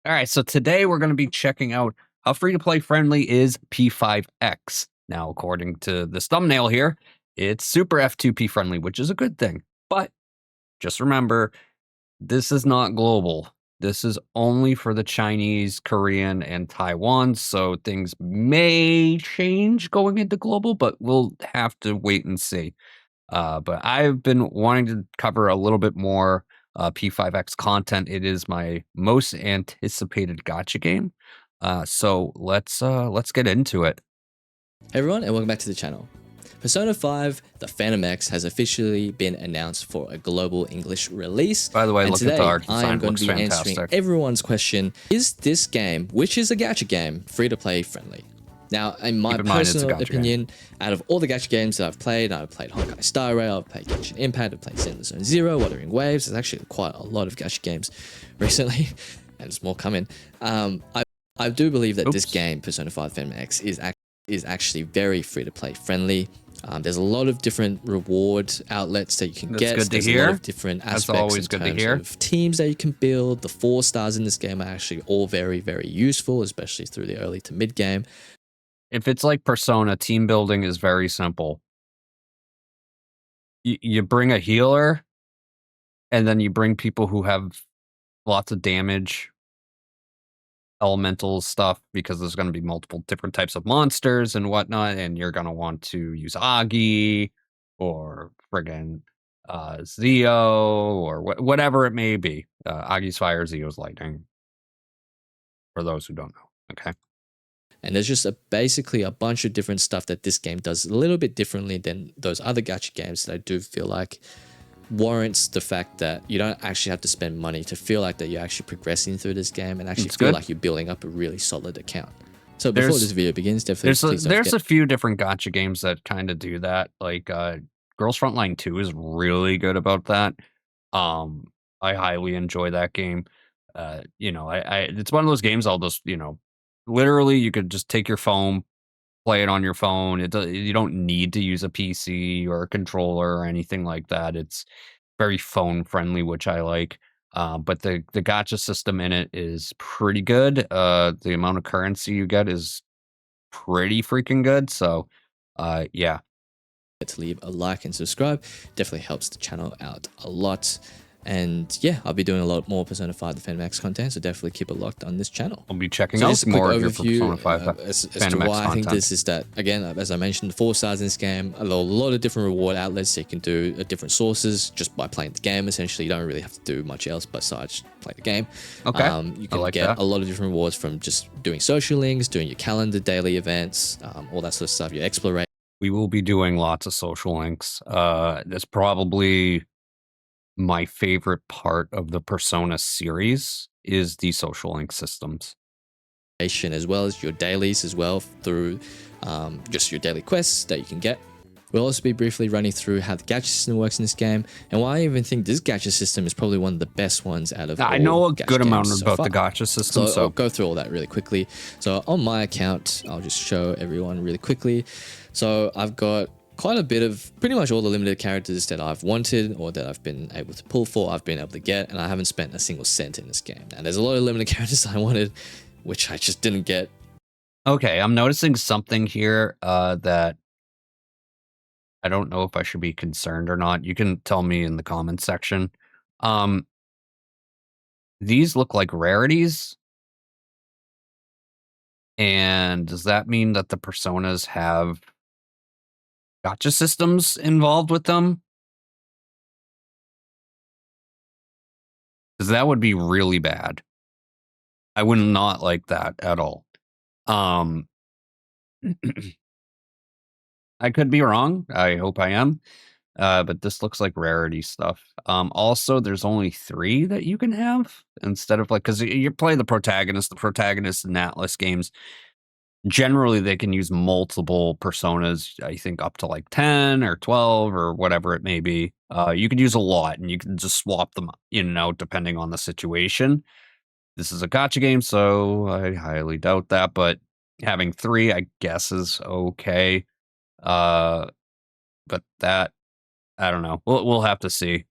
All right, so today we're going to be checking out how free-to-play friendly is P5X. Now, according to this thumbnail here, it's super F2P friendly, which is a good thing. But just remember, this is not global. This is only for the Chinese, Korean, and Taiwan, so things may change going into global, but we'll have to wait and see. But I've been wanting to cover a little bit more P5X content. It is my most anticipated gacha game. So let's get into it. Hey everyone, and welcome back to the channel. Persona 5 The Phantom X has officially been announced for a global English release. By the way, and look today, at the art I design. am going Looks to be fantastic. answering everyone's question, is this game, which is a gacha game, free-to-play friendly? Now, in my personal opinion, out of all the gacha games that I've played Honkai Star Rail, I've played Genshin Impact, I've played Zenless Zone Zero, Wuthering Waves. There's actually quite a lot of gacha games recently, and there's more coming. I do believe that this game, Persona 5 Phantom X, is actually very free-to-play friendly. There's a lot of different reward outlets that you can get. There's a lot of different aspects in terms of teams that you can build. The 4 stars in this game are actually all very, very useful, especially through the early to mid game. If it's like Persona, team building is very simple. You bring a healer, and then you bring people who have lots of damage, elemental stuff, because there's going to be multiple different types of monsters and whatnot, and you're going to want to use Agi or friggin' Zio or whatever it may be. Agi's fire, Zio's lightning, for those who don't know. Okay. And there's just basically a bunch of different stuff that this game does a little bit differently than those other gacha games that I do feel like warrants the fact that you don't actually have to spend money to feel like that you're actually progressing through this game and actually feel like you're building up a really solid account. So before this video begins, definitely there's a few different gacha games that kind of do that. Like Girls Frontline 2 is really good about that. I highly enjoy that game. It's one of those games I'll just, literally you could just take your phone, play it on your phone. You don't need to use a PC or a controller or anything like that. It's very phone friendly, which I like. But the gacha system in it is pretty good. The amount of currency you get is pretty freaking good. So, yeah. To leave a like and subscribe definitely helps the channel out a lot. And yeah, I'll be doing a lot more Persona 5 The Phantom X content, so definitely keep it locked on this channel. I'll be checking out more of your Persona 5 as to why I think this is that, again, as I mentioned, 4 stars in this game, a lot of different reward outlets so you can do different sources just by playing the game. Essentially, you don't really have to do much else besides play the game. Okay. You can get a lot of different rewards from just doing social links, doing your calendar, daily events, all that sort of stuff, your exploration. We will be doing lots of social links. That's probably my favorite part of the Persona series is the social link systems. As well as your dailies as well through just your daily quests that you can get. We'll also be briefly running through how the gacha system works in this game and why I even think this gacha system is probably one of the best ones out of all I know a good amount about the gacha system, so I'll go through all that really quickly. So on my account, I'll just show everyone really quickly. So I've got quite a bit of pretty much all the limited characters that I've wanted or that I've been able to pull for, I've been able to get, and I haven't spent a single cent in this game. Now, there's a lot of limited characters I wanted, which I just didn't get. Okay, I'm noticing something here that I don't know if I should be concerned or not. You can tell me in the comments section. These look like rarities. And does that mean that the personas have gacha systems involved with them? Because that would be really bad. I would not like that at all. I could be wrong. I hope I am. But this looks like rarity stuff. Also, there's only 3 that you can have instead of because you're playing the protagonist. The protagonist in Atlas games, generally they can use multiple personas. I think up to like 10 or 12 or whatever it may be. You could use a lot, and you can just swap them in and out depending on the situation. This is a gacha game, so I highly doubt that. But having 3, I guess, is okay. But that, I don't know. We'll have to see.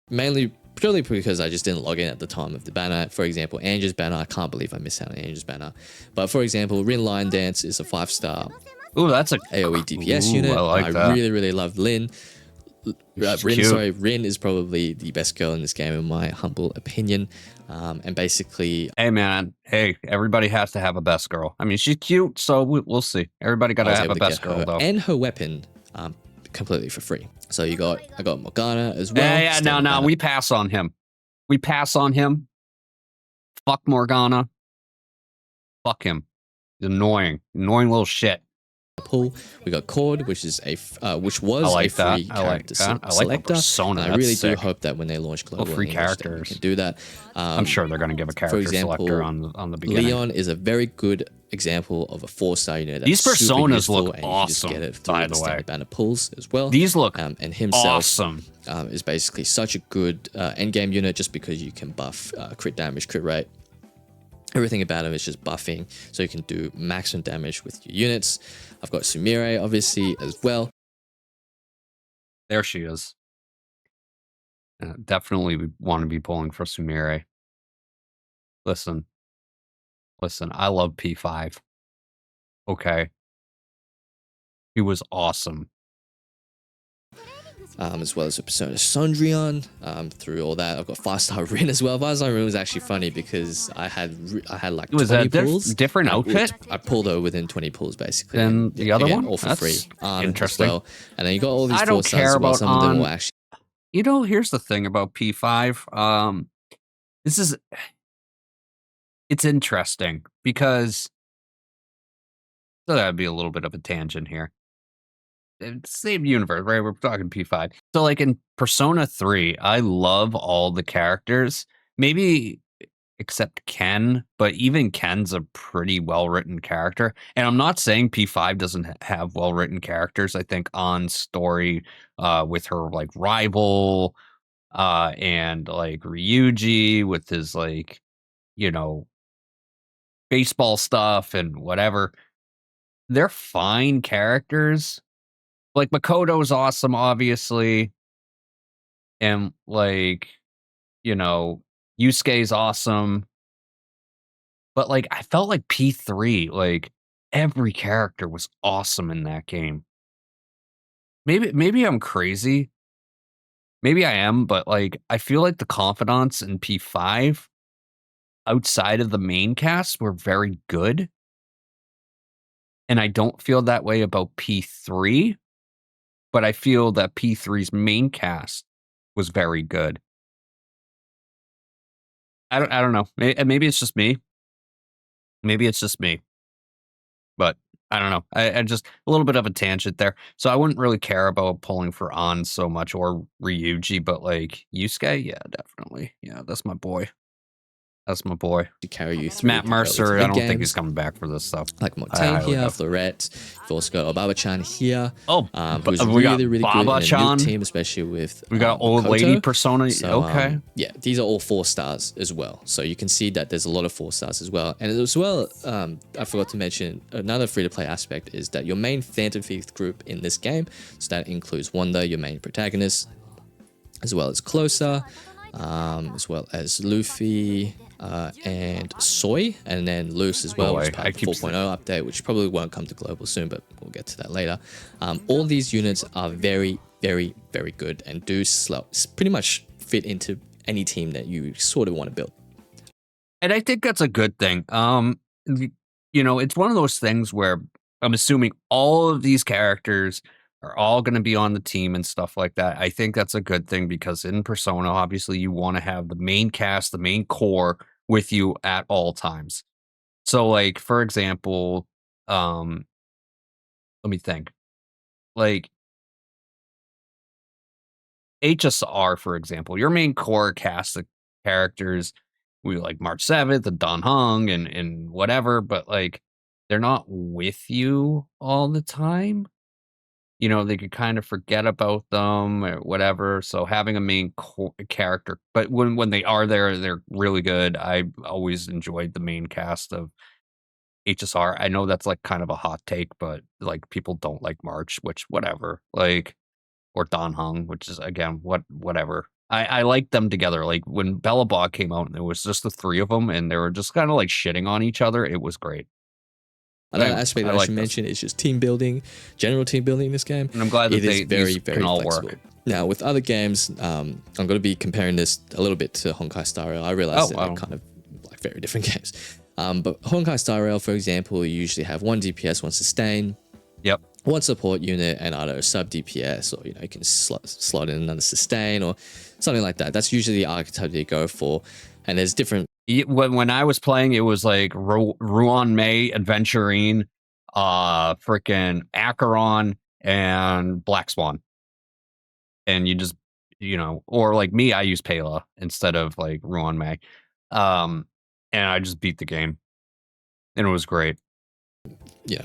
Mainly purely because I just didn't log in at the time of the banner. For example, Angel's banner, I can't believe I missed out on Angel's banner. But for example, Rin Lion Dance is a 5-star Ooh, that's a AoE DPS unit. I like that. really, really love Lin. Rin is probably the best girl in this game in my humble opinion. And basically, hey man, hey, everybody has to have a best girl. I mean, she's cute, so we'll see. Everybody got to have a best girl though, and her weapon, completely for free. So I got Morgana as well. Yeah, no, we pass on him. We pass on him. Fuck Morgana. Fuck him. He's annoying little shit. Pool. We got Cord, which is a free character selector. Persona. And I really do hope that when they launch global free characters, can do that. I'm sure they're going to give a character selector on the beginning. Leon is a very good example of a 4-star unit. These personas look awesome. Get it by the way, banner pools as well. These look and himself awesome. Is basically such a good end game unit just because you can buff crit damage, crit rate. Everything about him is just buffing, so you can do maximum damage with your units. I've got Sumire, obviously, as well. There she is. Definitely want to be pulling for Sumire. Listen, I love P5. Okay. He was awesome. As well as a Persona Sondrion. Through all that, I've got 5-star Rin as well. 5-star Rin was actually funny because I had like 20 pulls. Different outfit? I pulled her within 20 pulls basically. And the other one? All for free. Interesting. Well. And then you got all these 4 stars. I don't care about some of them will actually. You know, here's the thing about P5. It's interesting because so that'd be a little bit of a tangent here. Same universe, right? We're talking P5. So like in Persona 3, I love all the characters. Maybe except Ken, but even Ken's a pretty well-written character. And I'm not saying P5 doesn't have well-written characters. I think An's story with her like rival and like Ryuji with his like, you know, baseball stuff and whatever. They're fine characters. Like Makoto's awesome, obviously. And like, you know, Yusuke's awesome. But like I felt like P3, like every character was awesome in that game. Maybe I'm crazy. Maybe I am, but like I feel like the confidants in P5 outside of the main cast were very good. And I don't feel that way about P3. But I feel that P3's main cast was very good. I don't know. Maybe it's just me. But I don't know. I just a little bit of a tangent there. So I wouldn't really care about pulling for An so much or Ryuji, but like Yusuke, yeah, definitely. Yeah, that's my boy. That's my boy. To carry you through. Matt Mercer, I don't think he's coming back for this stuff. Like Montaigne here, Florette. You've also got Obaba-chan here. Who's we really, really Baba-chan. good in a new team, especially with we got old lady Persona. So, okay. Yeah, these are all 4 stars as well. So you can see that there's a lot of 4 stars as well. And as well, I forgot to mention another free-to-play aspect is that your main Phantom Thief group in this game, so that includes Wanda, your main protagonist, as well as Closer, as well as Luffy, and Soy, and then Luce as well, which is part of the 4.0 update, which probably won't come to global soon, but we'll get to that later. All these units are very, very, very good and do pretty much fit into any team that you sort of want to build. And I think that's a good thing. You know, it's one of those things where I'm assuming all of these characters are all going to be on the team and stuff like that. I think that's a good thing because in Persona, obviously, you want to have the main cast, the main core with you at all times. So, like, for example, let me think. Like, HSR, for example, your main core cast of characters, we like March 7th and Don Hung and whatever, but like, they're not with you all the time. You know, they could kind of forget about them or whatever. So having a main character, but when they are there, they're really good. I always enjoyed the main cast of HSR. I know that's like kind of a hot take, but like people don't like March, which whatever. Like or Don Hung, which is again whatever. I liked them together. Like when Bellabog came out and there was just the three of them and they were just kind of like shitting on each other. It was great. Another aspect that I should mention is just team building, general team building in this game. And I'm glad that these very all flexible. work. Now, with other games, I'm going to be comparing this a little bit to Honkai Star Rail. I realize that they're kind of like very different games. But Honkai Star Rail, for example, you usually have one DPS, one sustain, one support unit, and either a sub DPS, or you can slot in another sustain or something like that. That's usually the archetype that you go for. And there's different. When I was playing, it was like Ruan Mei, Adventurine, freaking Acheron, and Black Swan. And you just, or like me, I use Pela instead of like Ruan Mei. And I just beat the game. And it was great.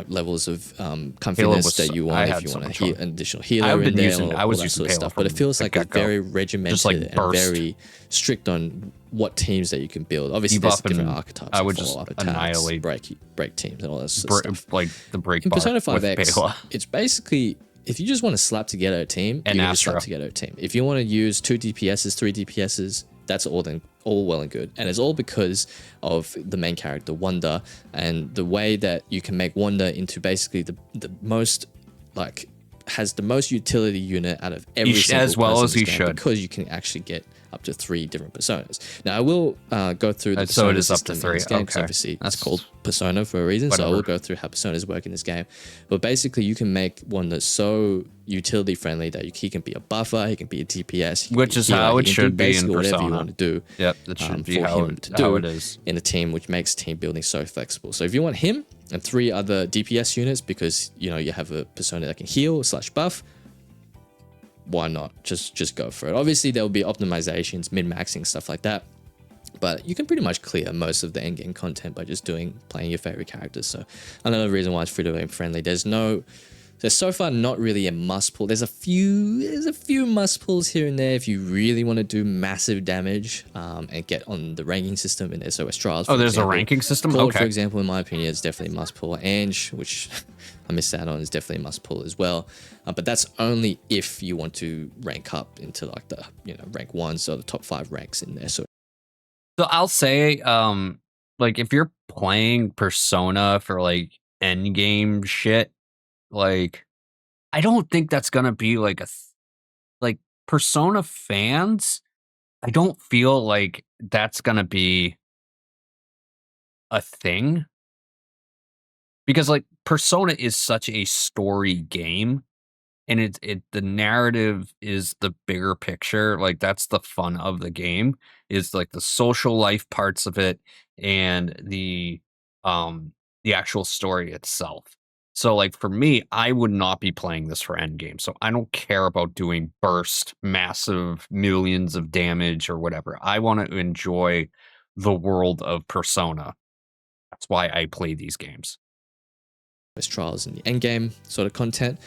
Levels of confidence that you want if you want to an additional healer I was using Pela stuff. But it feels like it's very regimented and very strict on what teams that you can build. Obviously, there's different archetypes. I would just annihilate break teams and all that sort of stuff. Like the break in Persona 5X, it's basically if you just want to slap together a team, you can just slap together a team. If you want to use 2 DPSs, 3 DPSs, that's all well and good. And it's all because of the main character, Wanda, and the way that you can make Wanda into basically the most, like, has the most utility unit out of every single as well as he should, because you can actually get up to 3 different personas. Now I will go through the so it is system up to 3. In this game, obviously it's called Persona for a reason. So I will go through how personas work in this game. But basically, you can make one that's so utility friendly that he can be a buffer, he can be a DPS, which is how it should be in Persona. Whatever you want to do. Yep, that should be how it is in a team, which makes team building so flexible. So if you want him and 3 other DPS units, because you have a persona that can heal / buff, why not just go for it? Obviously there will be optimizations, min-maxing, stuff like that, but you can pretty much clear most of the endgame content by just playing your favorite characters. So another reason why it's free-to-play friendly. There's so far not really a must pull. There's a few must pulls here and there if you really want to do massive damage and get on the ranking system in SOS Trials. There's a ranking system? Claude, for example, in my opinion, is definitely a must pull. Ange, which I missed out on, is definitely a must pull as well. But that's only if you want to rank up into like the rank 1, so the top 5 ranks in there. So I'll say like if you're playing Persona for like end game shit, like I don't think that's gonna be like like Persona fans. I don't feel like that's gonna be a thing, because like Persona is such a story game, and the narrative is the bigger picture. Like that's the fun of the game, is like the social life parts of it and the actual story itself. So like for me, I would not be playing this for endgame. So I don't care about doing burst, massive millions of damage or whatever. I want to enjoy the world of Persona. That's why I play these games. Trials in the endgame sort of content.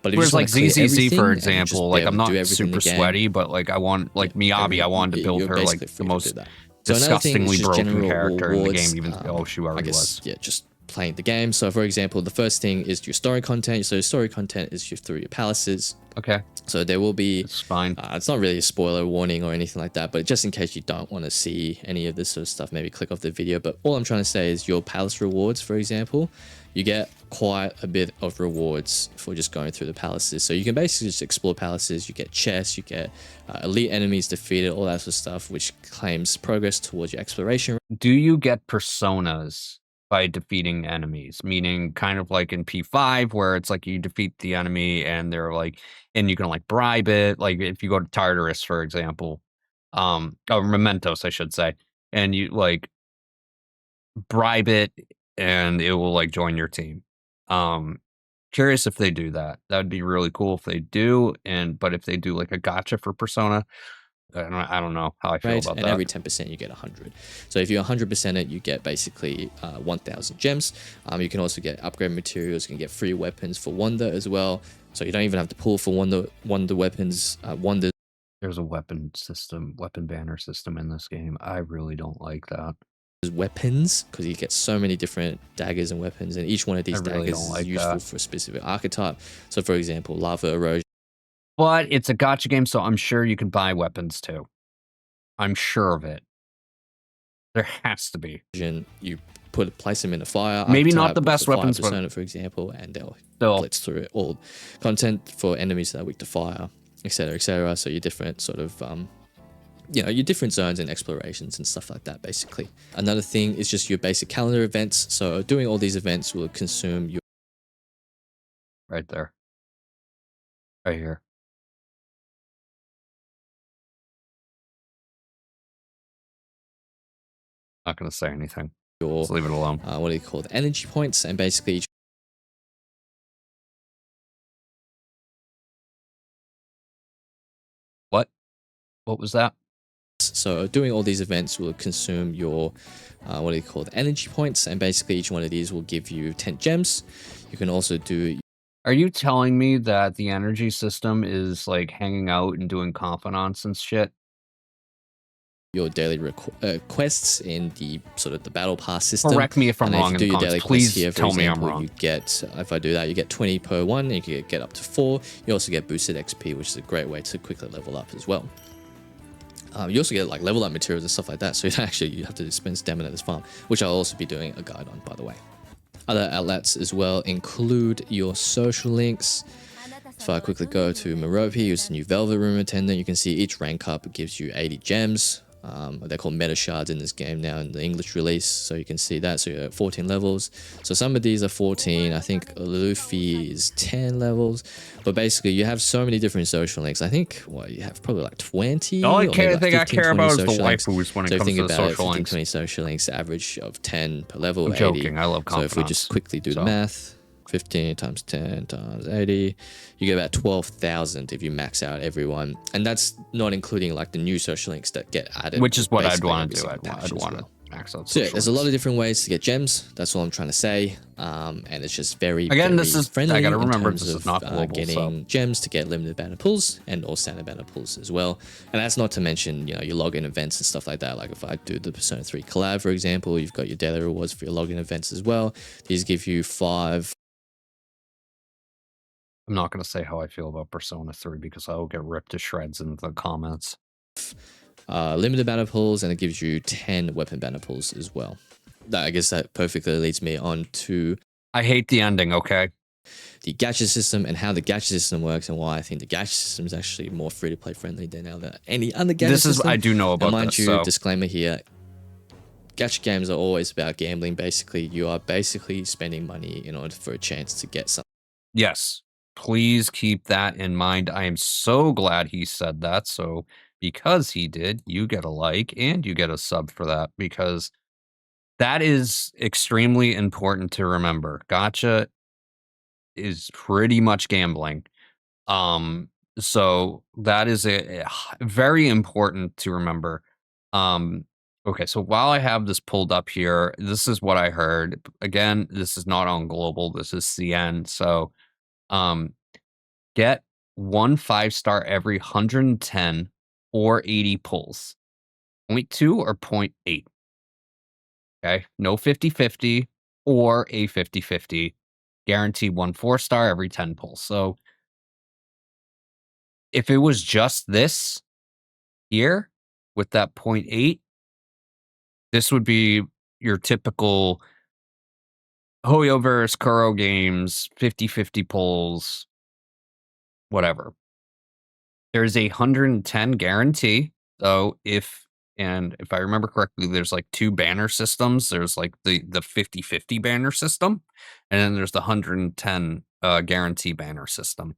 But if whereas like ZZZ, for example, like I'm not super sweaty, but like I want, like Miyabi, I wanted to build her like the most disgustingly broken character in the game, even though she already was. Yeah, just playing the game. So for example, the first thing is your story content. So your story content is through your palaces. Okay. So there will be, it's fine. It's not really a spoiler warning or anything like that, but just in case you don't want to see any of this sort of stuff, maybe click off the video. But all I'm trying to say is your palace rewards, for example, you get quite a bit of rewards for just going through the palaces. So you can basically just explore palaces, you get chests, you get elite enemies defeated, all that sort of stuff, which claims progress towards your exploration. Do you get personas by defeating enemies? Meaning kind of like in P5, where it's like you defeat the enemy and they're like, and you can like bribe it. Like if you go to Tartarus, for example, or Mementos, I should say, and you like bribe it and it will like join your team. Curious if they do that. That would be really cool if they do. But if they do like a gacha for Persona, I don't know how I feel about that. And every 10% you get 100. So if you 100% it, you get basically 1,000 gems. You can also get upgrade materials. You can get free weapons for Wanda as well. So you don't even have to pull for Wanda weapons. There's a weapon banner system in this game. I really don't like that. Weapons, because you get so many different daggers and weapons, and each one of these daggers is useful for a specific archetype. So for example, lava erosion But it's a gacha game, so I'm sure you can buy weapons too. I'm sure of it. There has to be. You place them in a fire. Maybe not the best weapons, but persona, for example, and they'll still blitz through it. All content for enemies that are weak to fire, etc., etc. So your different sort of your different zones and explorations and stuff like that, basically. Another thing is just your basic calendar events. So doing all these events will consume your... Right there. Right here. Not going to say anything. Just leave it alone. What do you call it? Energy points, and basically each... What? What was that? So doing all these events will consume your, what do you call it? Energy points, and basically each one of these will give you 10 gems. You can also do... Are you telling me that the energy system is like hanging out and doing confidants and shit? Your daily quests in the sort of the battle pass system. Correct me if I'm wrong. If you do your daily please here, tell me I'm example, wrong. You get, if I do that, you get 20 per one. And you can get up to 4. You also get boosted XP, which is a great way to quickly level up as well. You also get like level up materials and stuff like that. So you have to spend stamina at this farm, which I'll also be doing a guide on, by the way. Other outlets as well include your social links. If I quickly go to Merope, who's the new Velvet Room attendant, you can see each rank up gives you 80 gems. They're called meta shards in this game now in the English release, so you can see that. So you're at 14 levels. So some of these are 14. I think Luffy is 10 levels. But basically, you have so many different social links. I think you have probably like 20. The only thing I care about is the waifus when it comes to social links. 20 social links, average of 10 per level. I'm joking. I love confidence. So if we just quickly do the math, 15 times 10 times 80, you get about 12,000 if you max out everyone, and that's not including like the new social links that get added, which is what I'd want to do. I'd want to max out. So yeah, there's a lot of different ways to get gems. That's all I'm trying to say. And it's just very this is friendly. I gotta remember this is not global, getting gems to get limited banner pulls and or standard banner pulls as well. And that's not to mention your login events and stuff like that. Like if I do the Persona 3 collab, for example, you've got your daily rewards for your login events as well. These give you 5. I'm not going to say how I feel about Persona 3 because I will get ripped to shreds in the comments. Limited banner pulls, and it gives you 10 weapon banner pulls as well. I guess that perfectly leads me on to... I hate the ending, okay? The gacha system and how the gacha system works, and why I think the gacha system is actually more free-to-play friendly than any other gacha system. I do know about and mind this. you, disclaimer here, gacha games are always about gambling. Basically, you are basically spending money in order for a chance to get something. Yes. Please keep that in mind. I am so glad he said that. So because he did, you get a like and you get a sub for that, because that is extremely important to remember. Gacha is pretty much gambling. So that is a very important to remember. Okay, so while I have this pulled up here, this is what I heard. Again, this is not on global. This is CN. So get 1 5-star every 110 or 80 pulls. 0.2 or 0.8. Okay. No 50-50 or a 50-50. Guarantee 1 4-star every 10 pulls. So if it was just this here with that 0.8, this would be your typical Hoyoverse, Kuro games, 50-50 pulls, whatever. There's a 110 guarantee. So if I remember correctly, there's like 2 banner systems. There's like the 50-50 banner system, and then there's the 110 guarantee banner system.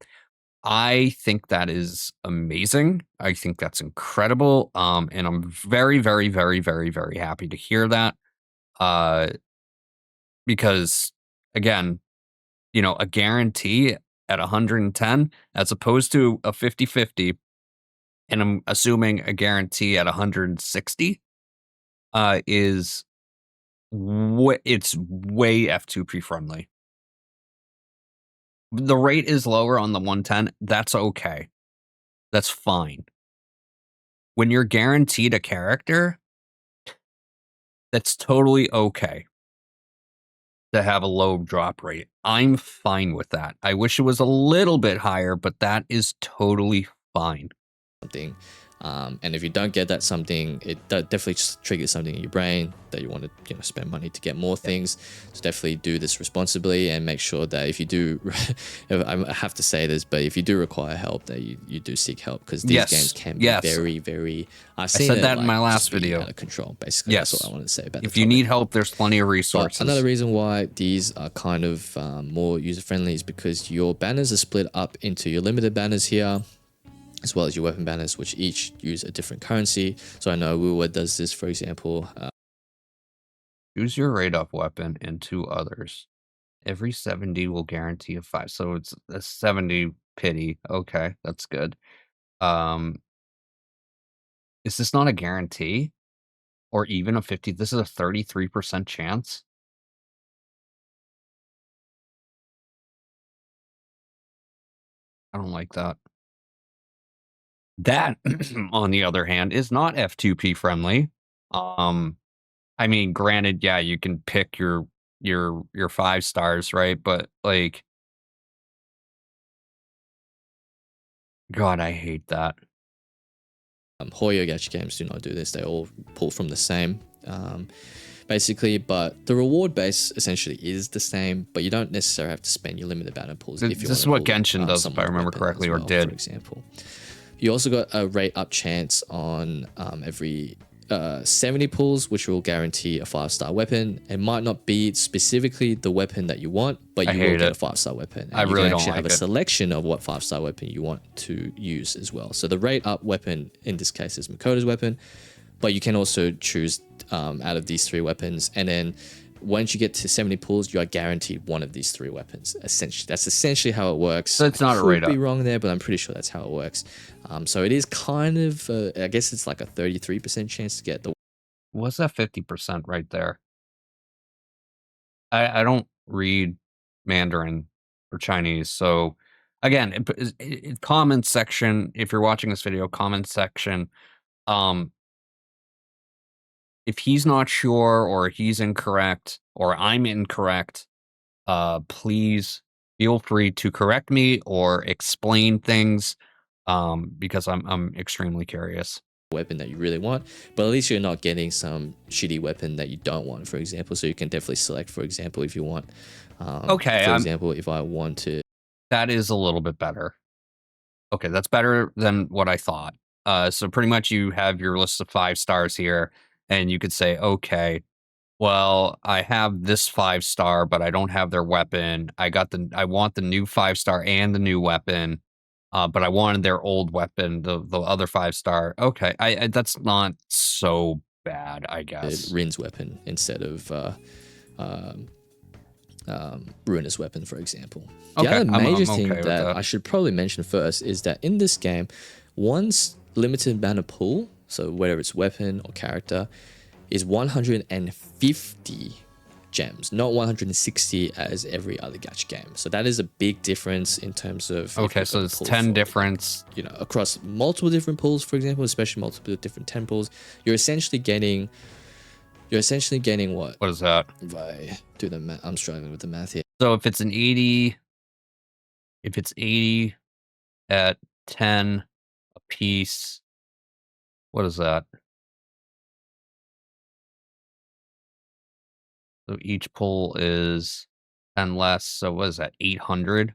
I think that is amazing. I think that's incredible. And I'm very, very, very, very, very happy to hear that. Because again, a guarantee at 110 as opposed to a 50-50, and I'm assuming a guarantee at 160 is it's way F2P friendly. The rate is lower on the 110. That's okay. That's fine. When you're guaranteed a character, that's totally okay. to have a low drop rate. I'm fine with that. I wish it was a little bit higher, but that is totally fine. Something. And if you don't get that something, it definitely just triggers something in your brain that you want to spend money to get more things. So definitely do this responsibly and make sure that if you do, I have to say this, but if you do require help, that you do seek help, because these games can be very, very. I said that in my last video. Out of control, basically. That's what I wanted to say about. If you need help, there's plenty of resources. But another reason why these are kind of more user friendly is because your banners are split up into your limited banners here, as well as your weapon banners, which each use a different currency. So I know Wuwa does this, for example. Choose your rate up weapon and 2 others. Every 70 will guarantee a 5. So it's a 70 pity. Okay, that's good. Is this not a guarantee? Or even a 50? This is a 33% chance? I don't like that. That, on the other hand, is not F2P friendly. I mean, granted, yeah, you can pick your 5 stars, right? But like, God, I hate that. Hoyo gacha games do not do this. They all pull from the same, basically. But the reward base essentially is the same, but you don't necessarily have to spend your limited banner pools. This is what Genshin does, if I remember correctly, or did. For example. You also got a rate up chance on every 70 pulls, which will guarantee a 5-star weapon. It might not be specifically the weapon that you want, but you will get a 5-star weapon. And you can actually have a selection of what 5-star weapon you want to use as well. So the rate up weapon in this case is Makoto's weapon, but you can also choose out of these 3 weapons, and then once you get to 70 pulls, you are guaranteed one of these 3 weapons. Essentially, that's essentially how it works. So it's not a rate up. I could be wrong there, but I'm pretty sure that's how it works. So it is kind of, I guess it's like a 33% chance to get the. What's that 50% right there? I don't read Mandarin or Chinese, so again, comment section. If you're watching this video, comment section. If he's not sure, or he's incorrect, or I'm incorrect, please feel free to correct me or explain things, because I'm extremely curious. Weapon that you really want, but at least you're not getting some shitty weapon that you don't want, for example. So you can definitely select, for example, if you want. Okay. For example, if I want to. That is a little bit better. Okay, that's better than what I thought. So pretty much you have your list of 5 stars here. And you could say, okay, well, I have this 5-star, but I don't have their weapon. I want the new 5-star and the new weapon, but I wanted their old weapon, the other 5-star. Okay, that's not so bad, I guess. Rin's weapon instead of Runa's weapon, for example. The other major thing that I should probably mention first is that in this game, one's limited banner pool, so whether it's weapon or character, is 150 gems, not 160 as every other gacha game. So that is a big difference in terms of. Okay, so it's 10 difference. Across multiple different pools, for example, especially multiple different 10 pools, you're essentially getting what? What is that? If I do the math, I'm struggling with the math here. So if it's 80 at 10 a piece. What is that? So each pull is 10 less. So what is that? 800?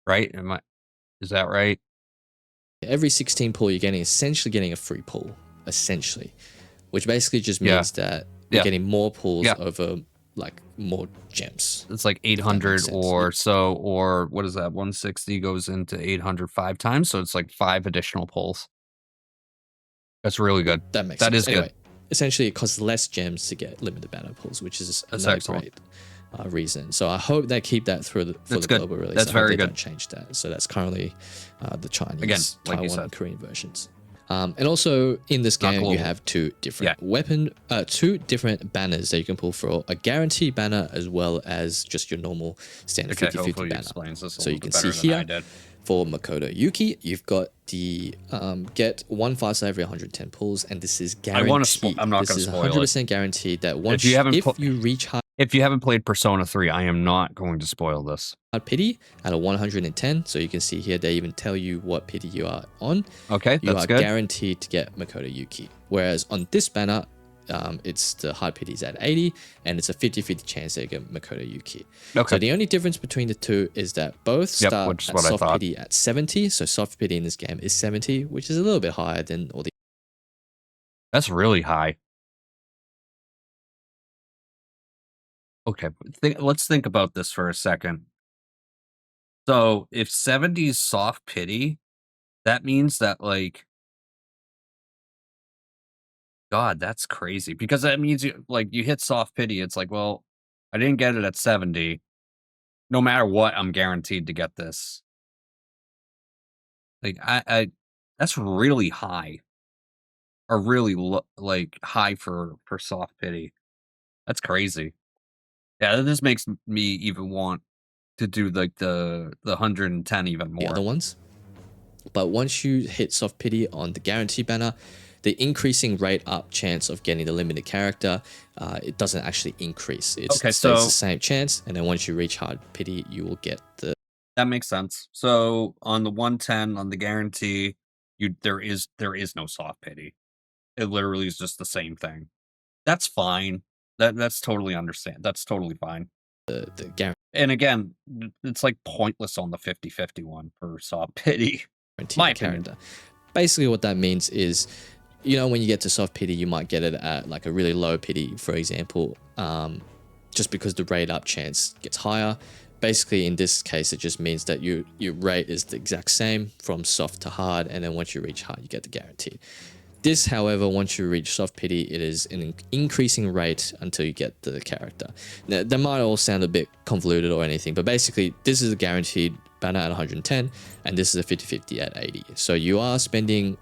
Right? Is that right? Every 16 pull, you're essentially getting a free pull, essentially, which basically just means that you're getting more pulls over like more gems. It's like 800 or so, or what is that? 160 goes into 800 5 times. So it's like 5 additional pulls. That's really good. That makes sense. That is good. Essentially, it costs less gems to get limited banner pulls, which is another great reason. So I hope they keep that for the global release. That's very good. Don't change that. So that's currently the Chinese, again, like Taiwan, and Korean versions. And also in this game, you have 2 different two different banners that you can pull for a guaranteed banner as well as just your normal standard 50-50 banner. So you can see here. For Makoto Yuki, you've got the get 1 5-star every 110 pulls, and this is guaranteed. I'm not going to spoil it. This is 100% guaranteed that once if you reach high. If you haven't played Persona 3, I am not going to spoil this. Pity at a 110, so you can see here they even tell you what pity you are on. Okay, you that's are good. guaranteed to get Makoto Yuki. Whereas on this banner, it's the hard pities at 80, and it's a 50-50 chance that you get Makoto Yuki. Okay. So the only difference between the two is that both start at soft pity at 70. So soft pity in this game is 70, which is a little bit higher than all the. That's really high. Okay, let's think about this for a second. So if 70 is soft pity, that means that, like, God, that's crazy, because that means you hit soft pity. It's like, well, I didn't get it at 70. No matter what, I'm guaranteed to get this. Like, that's really high, or really high for soft pity. That's crazy. Yeah, this makes me even want to do like the 110 even more. The other ones. But once you hit soft pity on the guarantee banner, the increasing rate up chance of getting the limited character, it doesn't actually increase. It stays the same chance, and then once you reach hard pity, you will get the. That makes sense. So on the 110 on the guarantee, there is no soft pity. It literally is just the same thing. That's fine. That's totally understand. That's totally fine. The guarantee. And again, it's like pointless on the 50-50 one for soft pity. My character. Basically, what that means is, when you get to soft pity, you might get it at like a really low pity, for example, just because the rate up chance gets higher. Basically, in this case, it just means that your rate is the exact same from soft to hard, and then once you reach hard, you get the guarantee. This, however, once you reach soft pity, it is an increasing rate until you get the character. Now, that might all sound a bit convoluted or anything, but basically, this is a guaranteed banner at 110, and this is a 50-50 at 80. So you are spending,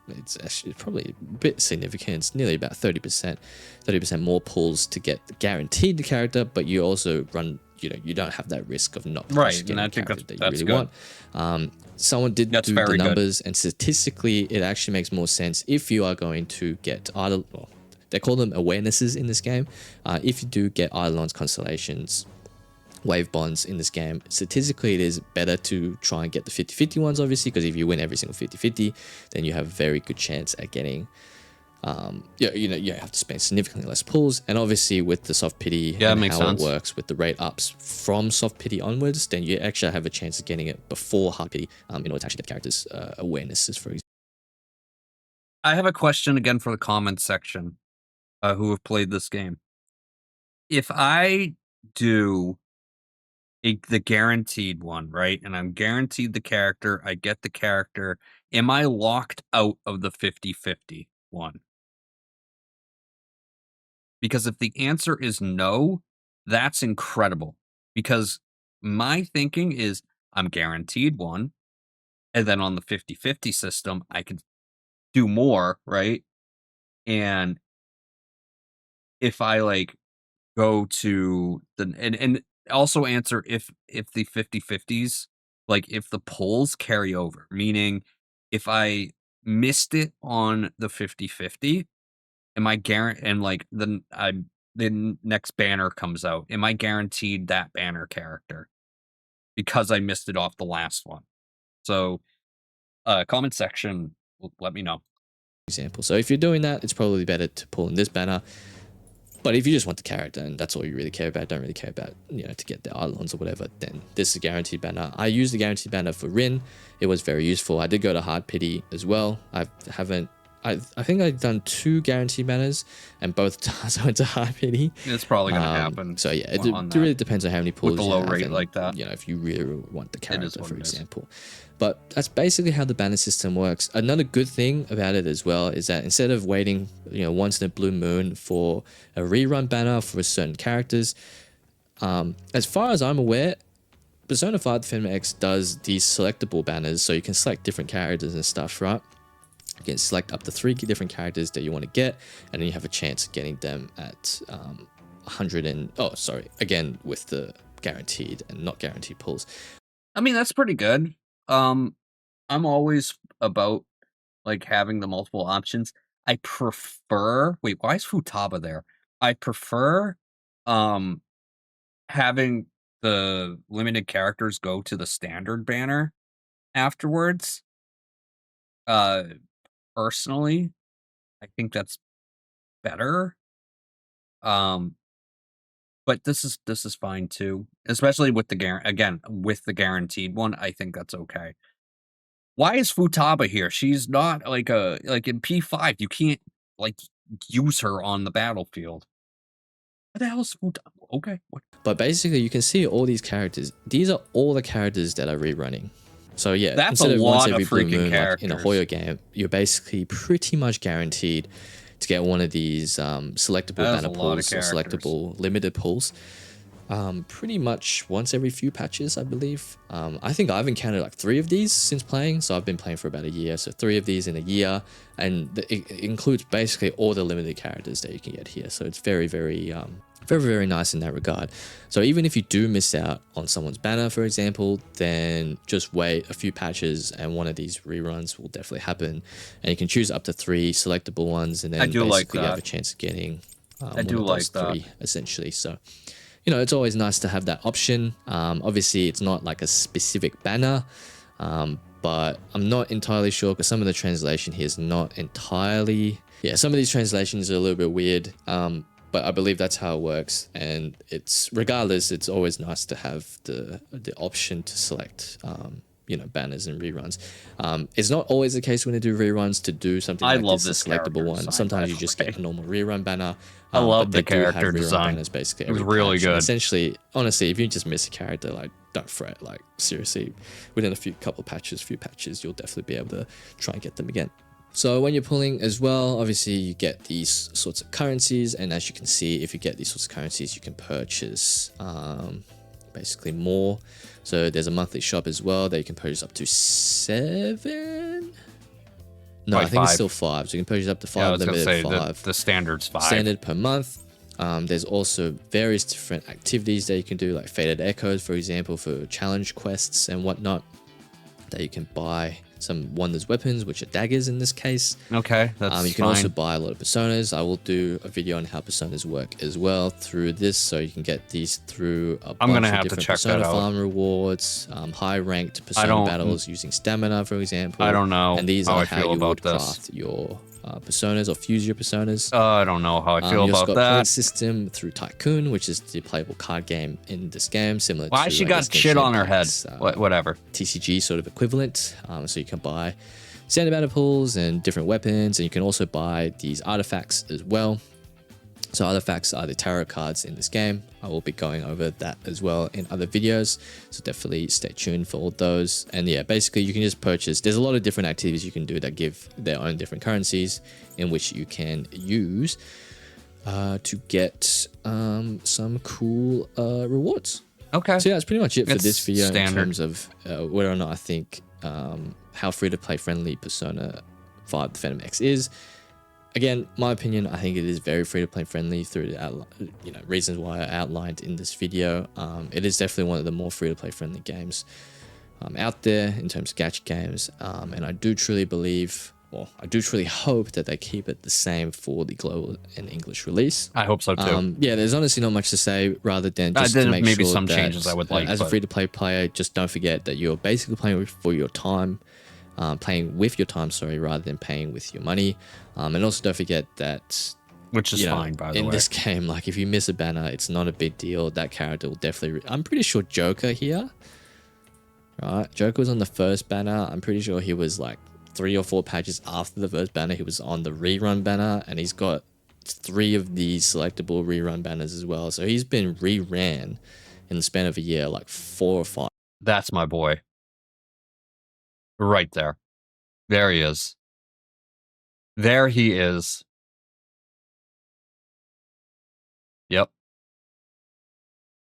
it's actually probably a bit significant, it's nearly about 30% more pulls to get guaranteed the character, but you also run, you don't have that risk of not getting the character that you really want. Someone did do the numbers, and statistically, it actually makes more sense if you are going to get either, well, they call them awarenesses in this game. If you do get Eidolons, constellations, wave bonds in this game, statistically, it is better to try and get the 50-50 ones, obviously, because if you win every single 50-50, then you have a very good chance at getting. You have to spend significantly less pulls, and obviously with the soft pity and how sense. It works with the rate ups from soft pity onwards, then you actually have a chance of getting it before hard pity in order to actually get characters' awarenesses, for example. I have a question again for the comments section, who have played this game. If I do the guaranteed one, right, and I'm guaranteed the character, I get the character, am I locked out of the 50-50 one? Because if the answer is no, that's incredible. Because my thinking is I'm guaranteed one, and then on the 50-50 system, I can do more, right? And if I go to the and also answer if the 50-50s, if the pulls carry over, meaning if I missed it on the 50-50, am I guaranteed, and the next banner comes out, am I guaranteed that banner character because I missed it off the last one? So comment section, let me know. Example. So if you're doing that, it's probably better to pull in this banner. But if you just want the character and that's all you really care about, don't really care about, to get the Eidolons or whatever, then this is a guaranteed banner. I used the guaranteed banner for Rin. It was very useful. I did go to hard pity as well. I think I've done 2 guaranteed banners, and both times I went to hard pity. It's probably going to happen. So yeah, it really depends on how many pulls with the low rate and, like that. If you really want the character, for example. But that's basically how the banner system works. Another good thing about it as well is that instead of waiting, once in a blue moon for a rerun banner for certain characters, as far as I'm aware, Persona 5 Defender X does these selectable banners, so you can select different characters and stuff, right? You can select up to 3 different characters that you want to get, and then you have a chance of getting them at 100 and... Oh, sorry. Again, with the guaranteed and not guaranteed pulls. I mean, that's pretty good. I'm always about, having the multiple options. I prefer... Wait, why is Futaba there? I prefer having the limited characters go to the standard banner afterwards. Personally, I think that's better. But this is fine too, especially with with the guaranteed one. I think that's okay. Why is Futaba here? She's not like in P5. You can't like use her on the battlefield. What the hell is Futaba? Okay. What? But basically, you can see all these characters. These are all the characters that are rerunning. So yeah, that's a lot of freaking characters. Like in a Hoyo game, you're basically pretty much guaranteed to get one of these selectable banner pools or selectable limited pools. Pretty much once every few patches, I believe. I think I've encountered like 3 of these since playing. So I've been playing for about a year. So 3 of these in a year, and it includes basically all the limited characters that you can get here. So it's very, very nice in that regard. So even if you do miss out on someone's banner, for example, then just wait a few patches and one of these reruns will definitely happen. And you can choose up to 3 selectable ones, and then basically you have a chance of getting one of those 3 essentially. So, you know, it's always nice to have that option. Obviously, it's not like a specific banner, but I'm not entirely sure because some of the translation here is not entirely... Yeah, some of these translations are a little bit weird. But I believe that's how it works, and it's regardless. It's always nice to have the option to select, you know, banners and reruns. It's not always the case when they do reruns to do something like this, a selectable one. Sometimes you just get a normal rerun banner. I love the character design. Banners basically, it was really good. And essentially, honestly, if you just miss a character, like, don't fret. Like, seriously, within a few patches, you'll definitely be able to try and get them again. So when you're pulling as well, obviously you get these sorts of currencies, and as you can see, if you get these sorts of currencies, you can purchase basically more. So there's a monthly shop as well that you can purchase up to 7. No, I think 5. It's still 5. So you can purchase up to 5, limited 5. The standard's 5. Standard per month. There's also various different activities that you can do, like Faded Echoes, for example, for challenge quests and whatnot, that you can buy. Some Wonders weapons, which are daggers in this case. Okay, that's you can also buy a lot of personas. I will do a video on how personas work as well through this, so you can get these through a bunch of different persona farm rewards, high ranked persona battles using stamina, for example. I don't know. And these are how you would craft your personas or fuse your personas. I don't know how I feel about that. Point system through Tycoon, which is the playable card game in this game, similar to... Why she got shit on her head? Whatever. TCG sort of equivalent. So you can buy standard banner pools and different weapons, and you can also buy these artifacts as well. So artifacts are the tarot cards in this game. I will be going over that as well in other videos, so definitely stay tuned for all those. And yeah, basically you can just purchase. There's a lot of different activities you can do that give their own different currencies in which you can use to get some cool rewards. Okay. So yeah, that's pretty much it for this video in terms of whether or not I think how free-to-play friendly Persona 5 The Phantom X is. Again, my opinion, I think it is very free-to-play friendly through the reasons why I outlined in this video. It is definitely one of the more free-to-play friendly games out there in terms of gacha games. And I do truly believe, well, I do truly hope that they keep it the same for the global and English release. I hope so too. Yeah, there's honestly not much to say rather than just to make maybe sure some that, changes I would like. As a free-to-play player, just don't forget that you're basically playing for your time. Playing with your time, rather than paying with your money. And also don't forget that, which is fine, by the way. In this game, like if you miss a banner, it's not a big deal. That character will definitely... I'm pretty sure Joker here, right? Joker was on the first banner. I'm pretty sure he was like 3 or 4 patches after the first banner. He was on the rerun banner, and he's got 3 of these selectable rerun banners as well. So he's been reran in the span of a year, like 4 or 5. That's my boy. Right there. There he is. There he is. Yep.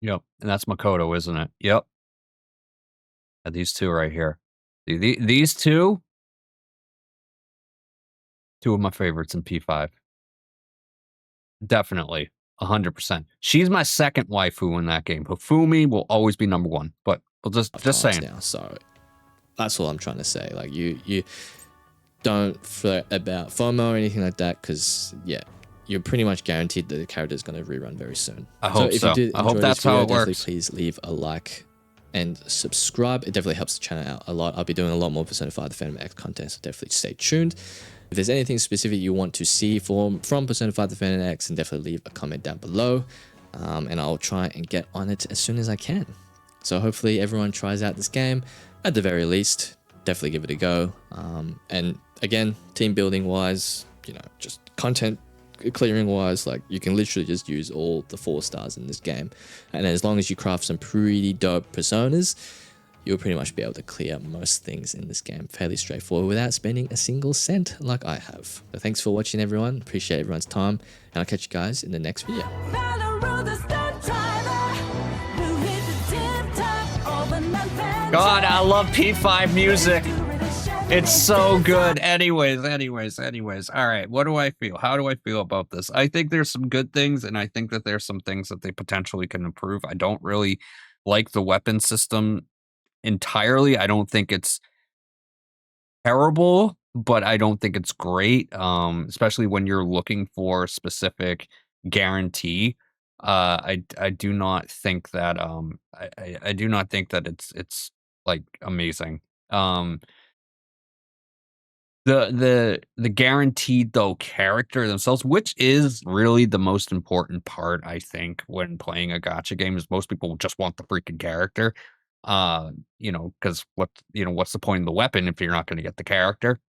Yep. And that's Makoto, isn't it? Yep. And these 2 right here. These 2 of my favorites in P5. Definitely. 100%. She's my second waifu in that game. Hifumi will always be number 1. But we'll just saying. Now, so that's all I'm trying to say. Like you don't fret about FOMO or anything like that, because yeah, you're pretty much guaranteed that the character is going to rerun very soon. I hope so. If you did I hope enjoy that's this video, how it definitely works. please leave a like and subscribe. It definitely helps the channel out a lot. I'll be doing a lot more Persona 5 The Phantom X content, so definitely stay tuned. If there's anything specific you want to see from Persona 5 The Phantom X, then definitely leave a comment down below, and I'll try and get on it as soon as I can. So hopefully everyone tries out this game. At the very least, definitely give it a go. And again, team building wise, just content clearing wise, like you can literally just use all the 4 stars in this game, and as long as you craft some pretty dope personas, you'll pretty much be able to clear most things in this game fairly straightforward without spending a single cent like I have. So thanks for watching, everyone. Appreciate everyone's time, and I'll catch you guys in the next video. God, I love P5 music. It's so good. Anyways. All right, what do I feel? How do I feel about this? I think there's some good things, and I think that there's some things that they potentially can improve. I don't really like the weapon system entirely. I don't think it's terrible, but I don't think it's great, especially when you're looking for specific guarantee. I do not think that I do not think that it's like amazing. The guaranteed though character themselves, which is really the most important part, I think, when playing a gacha game, is most people just want the freaking character. Because what's the point of the weapon if you're not going to get the character?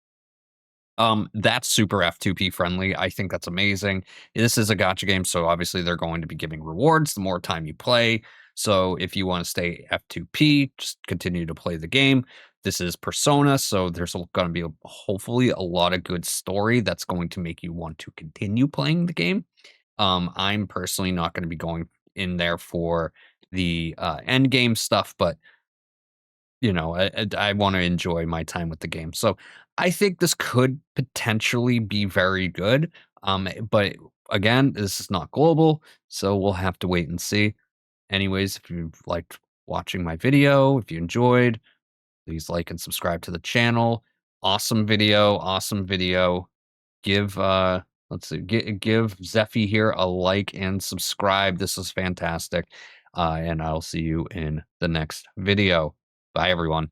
That's super F2P friendly. I think that's amazing. This is a gacha game, so obviously they're going to be giving rewards the more time you play. So if you want to stay F2P, just continue to play the game. This is Persona, so there's going to be hopefully a lot of good story that's going to make you want to continue playing the game. I'm personally not going to be going in there for the end game stuff, but I want to enjoy my time with the game. So I think this could potentially be very good. But again, this is not global, so we'll have to wait and see. Anyways, if you liked watching my video, if you enjoyed, please like and subscribe to the channel. Awesome video. Give give Zephy here a like and subscribe. This is fantastic. And I'll see you in the next video. Bye, everyone.